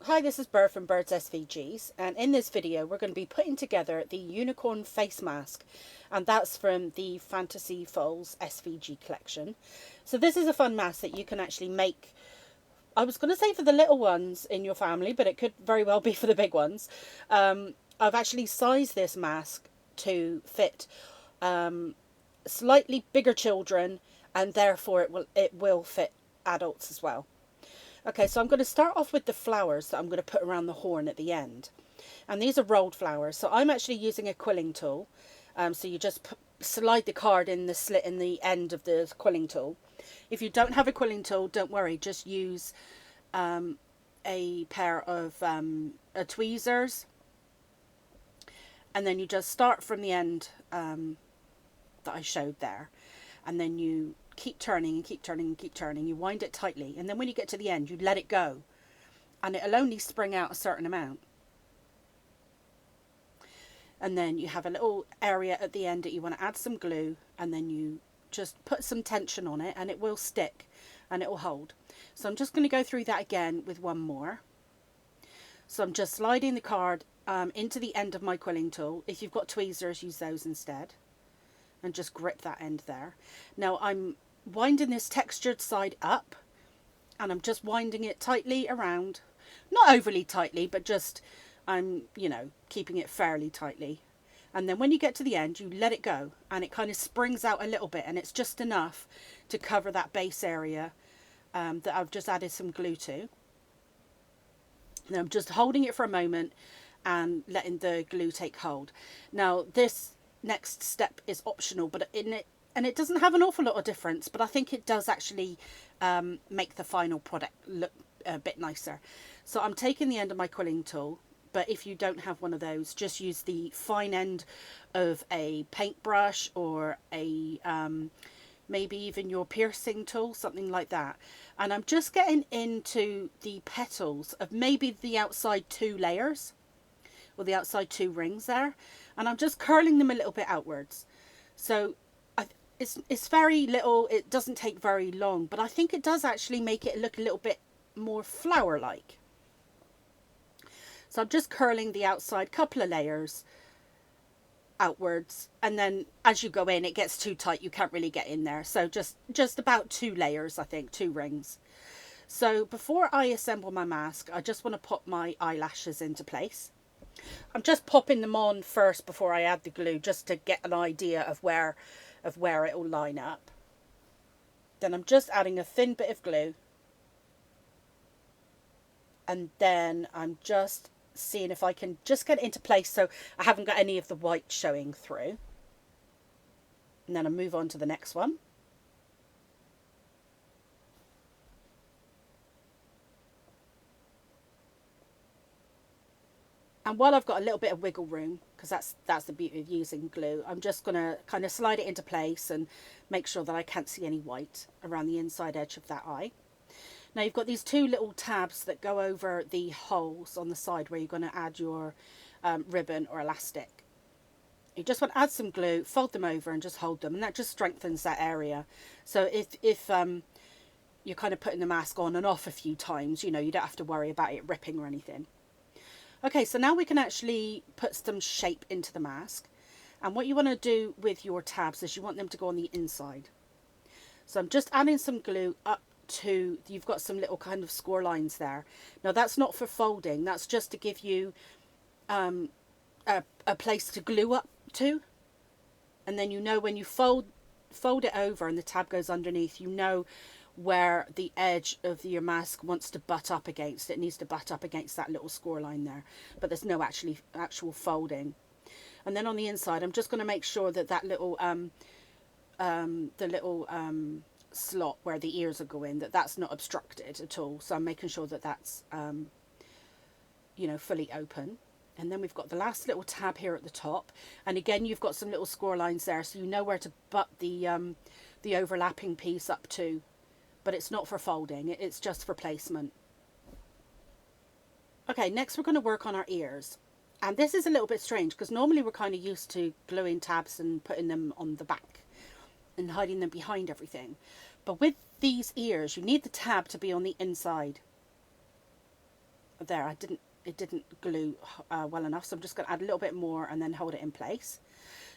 Hi, this is Bird from Bird's SVGs, and in this video we're going to be putting together the unicorn face mask, and that's from the Fantasy Foals SVG collection. So this is a fun mask that you can actually make. I was going to say for the little ones in your family, but it could very well be for the big ones. I've actually sized this mask to fit slightly bigger children, and therefore it will fit adults as well. Okay, so I'm going to start off with the flowers that I'm going to put around the horn at the end. And these are rolled flowers. So I'm actually using a quilling tool. So you just slide the card in the slit in the end of the quilling tool. If you don't have a quilling tool, don't worry. Just use a pair of tweezers. And then you just start from the end that I showed there. And then you keep turning and keep turning and keep turning. You wind it tightly, and then when you get to the end you let it go, and it'll only spring out a certain amount. And then you have a little area at the end that you want to add some glue, and then you just put some tension on it and it will stick and it will hold. So I'm just going to go through that again with one more. So I'm just sliding the card into the end of my quilling tool. If you've got tweezers, use those instead, and just grip that end there. Now I'm winding this textured side up, and I'm just winding it tightly around, not overly tightly, but just I'm keeping it fairly tightly. And then when you get to the end, you let it go and it kind of springs out a little bit, and it's just enough to cover that base area that I've just added some glue to. And I'm just holding it for a moment and letting the glue take hold. Now this next step is optional, but it doesn't have an awful lot of difference, but I think it does actually make the final product look a bit nicer. So I'm taking the end of my quilling tool, but if you don't have one of those, just use the fine end of a paintbrush or a maybe even your piercing tool, something like that. And I'm just getting into the petals of maybe the outside 2 layers or the outside 2 rings there, and I'm just curling them a little bit outwards. So it's very little, it doesn't take very long, but I think it does actually make it look a little bit more flower-like. So I'm just curling the outside couple of layers outwards, and then as you go in it gets too tight, you can't really get in there. So just about 2 layers, I think, 2 rings. So before I assemble my mask, I just want to pop my eyelashes into place. I'm just popping them on first before I add the glue, just to get an idea of where it will line up. Then I'm just adding a thin bit of glue, and then I'm just seeing if I can just get it into place so I haven't got any of the white showing through. And then I move on to the next one. And while I've got a little bit of wiggle room, because that's the beauty of using glue, I'm just going to kind of slide it into place and make sure that I can't see any white around the inside edge of that eye. Now you've got these 2 little tabs that go over the holes on the side where you're going to add your ribbon or elastic. You just want to add some glue, fold them over and just hold them, and that just strengthens that area. So if you're kind of putting the mask on and off a few times, you don't have to worry about it ripping or anything. Okay, so now we can actually put some shape into the mask. And what you want to do with your tabs is you want them to go on the inside. So I'm just adding some glue up to, you've got some little kind of score lines there. Now that's not for folding, that's just to give you a place to glue up to. And then when you fold it over and the tab goes underneath, where the edge of your mask wants to butt up against. It needs to butt up against that little score line there, but there's no actual folding. And then on the inside, I'm just going to make sure that that little slot where the ears are going, that's not obstructed at all. So I'm making sure that that's fully open. And then we've got the last little tab here at the top, and again you've got some little score lines there, so you know where to butt the overlapping piece up to. But it's not for folding, it's just for placement. Okay, next we're going to work on our ears. And this is a little bit strange because normally we're kind of used to gluing tabs and putting them on the back and hiding them behind everything. But with these ears, you need the tab to be on the inside. There, it didn't glue well enough, so I'm just going to add a little bit more and then hold it in place.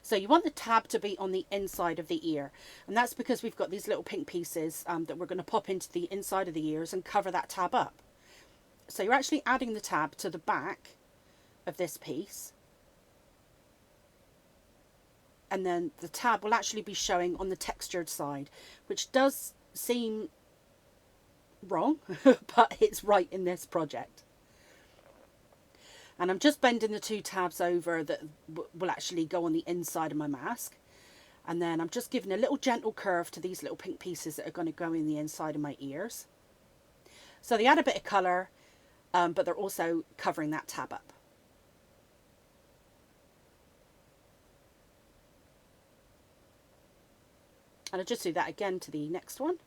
So you want the tab to be on the inside of the ear, and that's because we've got these little pink pieces that we're going to pop into the inside of the ears and cover that tab up. So you're actually adding the tab to the back of this piece, and then the tab will actually be showing on the textured side, which does seem wrong, but it's right in this project. And I'm just bending the two tabs over that will actually go on the inside of my mask. And then I'm just giving a little gentle curve to these little pink pieces that are going to go in the inside of my ears. So they add a bit of colour, but they're also covering that tab up. And I'll just do that again to the next one.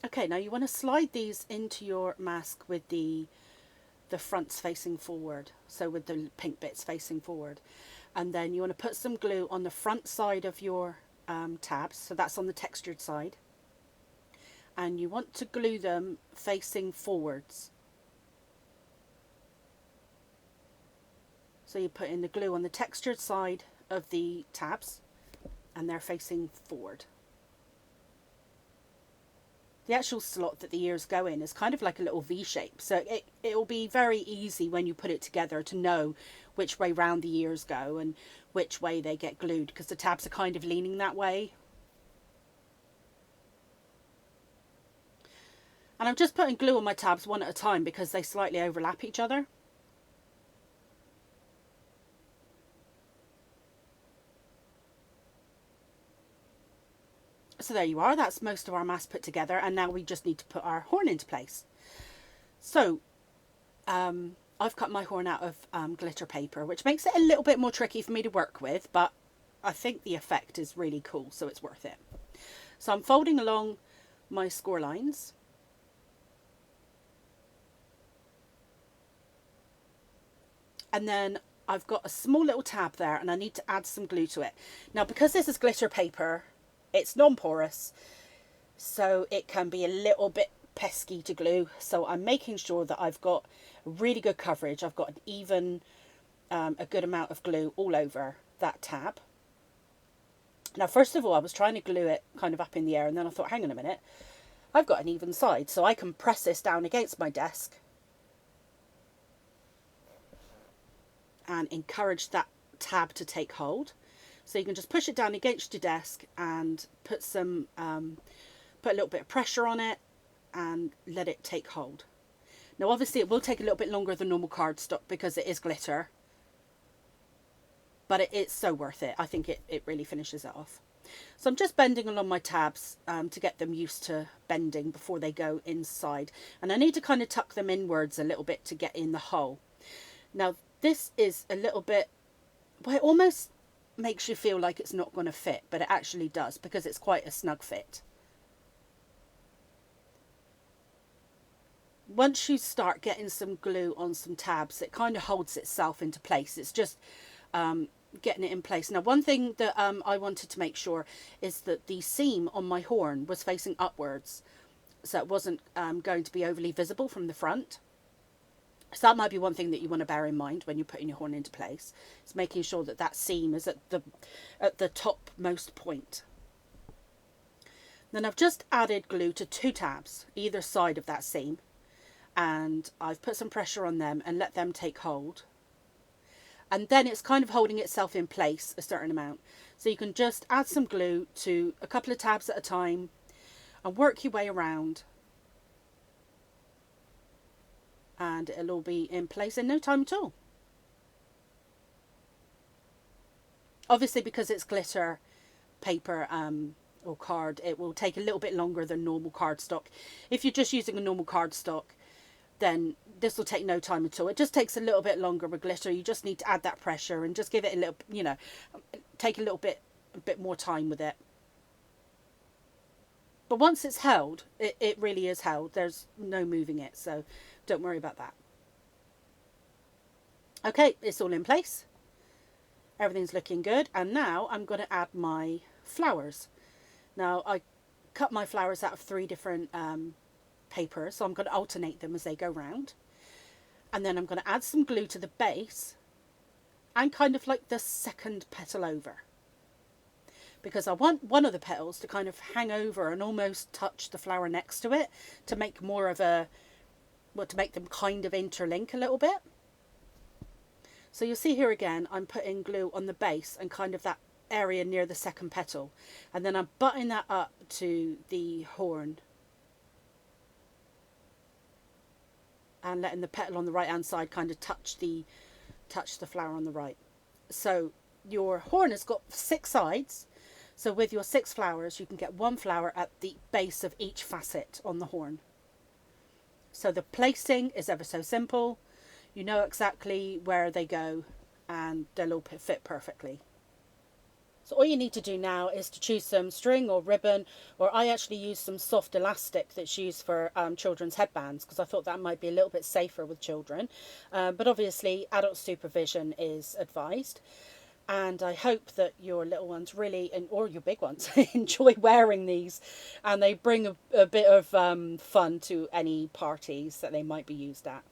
Okay, now you want to slide these into your mask with the fronts facing forward, so with the pink bits facing forward. And then you want to put some glue on the front side of your tabs, so that's on the textured side. And you want to glue them facing forwards. So you put in the glue on the textured side of the tabs, and they're facing forward. The actual slot that the ears go in is kind of like a little V shape, so it will be very easy when you put it together to know which way round the ears go and which way they get glued, because the tabs are kind of leaning that way. And I'm just putting glue on my tabs one at a time because they slightly overlap each other. So there you are, that's most of our mask put together, and now we just need to put our horn into place. So I've cut my horn out of glitter paper, which makes it a little bit more tricky for me to work with, but I think the effect is really cool, so it's worth it. So I'm folding along my score lines. And then I've got a small little tab there, and I need to add some glue to it. Now, because this is glitter paper, it's non-porous, so it can be a little bit pesky to glue. So I'm making sure that I've got really good coverage. I've got an even, a good amount of glue all over that tab. Now, first of all, I was trying to glue it kind of up in the air, and then I thought, hang on a minute, I've got an even side, so I can press this down against my desk and encourage that tab to take hold. So you can just push it down against your desk and put some, put a little bit of pressure on it and let it take hold. Now, obviously, it will take a little bit longer than normal cardstock because it is glitter, but it's so worth it. I think it really finishes it off. So I'm just bending along my tabs to get them used to bending before they go inside. And I need to kind of tuck them inwards a little bit to get in the hole. Now, this is a little bit, well, it almost makes you feel like it's not going to fit, but it actually does because it's quite a snug fit. Once you start getting some glue on some tabs, it kind of holds itself into place. It's just getting it in place. Now, one thing that I wanted to make sure is that the seam on my horn was facing upwards, so it wasn't going to be overly visible from the front. So that might be one thing that you want to bear in mind when you're putting your horn into place. It's making sure that that seam is at the topmost point. Then I've just added glue to two tabs, either side of that seam. And I've put some pressure on them and let them take hold. And then it's kind of holding itself in place a certain amount. So you can just add some glue to a couple of tabs at a time and work your way around. And it'll all be in place in no time at all. Obviously, because it's glitter paper or card, it will take a little bit longer than normal cardstock. If you're just using a normal cardstock, then this will take no time at all. It just takes a little bit longer with glitter. You just need to add that pressure and just give it a little, you know, take a bit more time with it. But once it's held, it really is held. There's no moving it, so don't worry about that. Okay, it's all in place. Everything's looking good. And now I'm going to add my flowers. Now, I cut my flowers out of 3 different papers, so I'm going to alternate them as they go round. And then I'm going to add some glue to the base and kind of like the second petal over. Because I want one of the petals to kind of hang over and almost touch the flower next to it to make more of a, well, to make them kind of interlink a little bit. So you'll see here again, I'm putting glue on the base and kind of that area near the second petal. And then I'm butting that up to the horn. And letting the petal on the right hand side kind of touch the flower on the right. So your horn has got 6 sides. So with your 6 flowers, you can get 1 flower at the base of each facet on the horn. So the placing is ever so simple. You know exactly where they go and they'll all fit perfectly. So all you need to do now is to choose some string or ribbon, or I actually use some soft elastic that's used for children's headbands because I thought that might be a little bit safer with children. But obviously adult supervision is advised. And I hope that your little ones really, or your big ones, enjoy wearing these, and they bring a bit of fun to any parties that they might be used at.